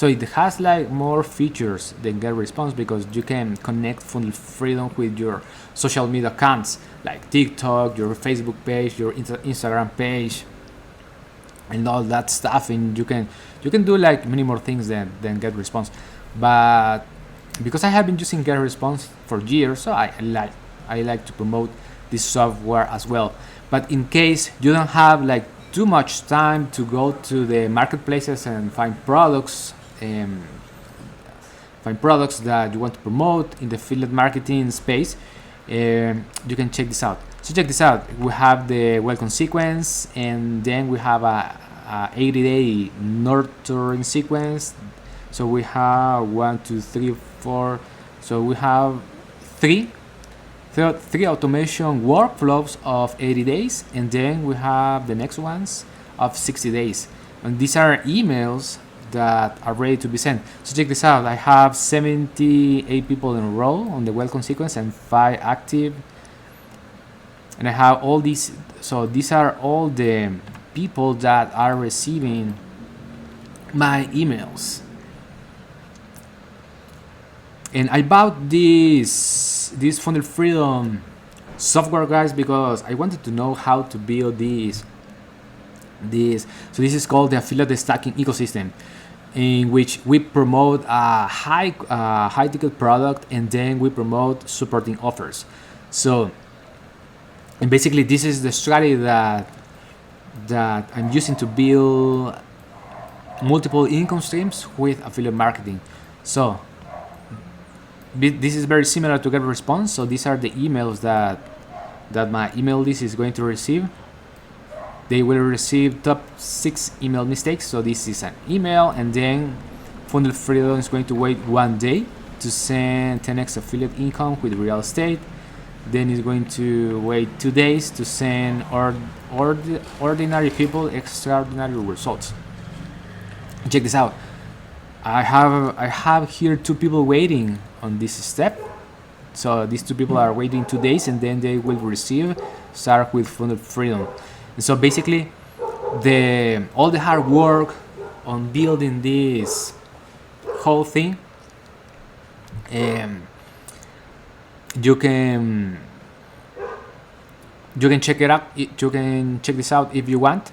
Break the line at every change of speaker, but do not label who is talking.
So it has like more features than GetResponse because you can connect Funnel Freedom with your social media accounts like TikTok, your Facebook page, your Instagram page, and all that stuff. And you can do like many more things than GetResponse. But because I have been using GetResponse for years, so I like to promote this software as well. But in case you don't have like too much time to go to the marketplaces and find products that you want to promote in the affiliate marketing space, you can check this out. So check this out. We have the welcome sequence, and then we have a 80-day nurturing sequence. So we have 1, 2, 3, 4. So we have three automation workflows of 80 days, and then we have the next ones of 60 days. And these are emails that are ready to be sent. So check this out. I have 78 people enrolled on the welcome sequence and 5 active. And I have all these. So these are all the people that are receiving my emails. And I bought this Funnel Freedom software, guys, because I wanted to know how to build this. So this is called the affiliate stacking ecosystem, in which we promote a high ticket product, and then we promote supporting offers. So, and basically this is the strategy that I'm using to build multiple income streams with affiliate marketing. So this is very similar to GetResponse. So these are the emails that my email list is going to receive. They will receive top 6 email mistakes. So this is an email, and then Funnel Freedom is going to wait 1 day to send 10x affiliate income with real estate. Then it's going to wait 2 days to send ordinary people extraordinary results. Check this out. I have here 2 people waiting on this step. So these 2 people are waiting 2 days, and then they will start with Funnel Freedom. And so basically, all the hard work on building this whole thing, you can check it out. You can check this out if you want.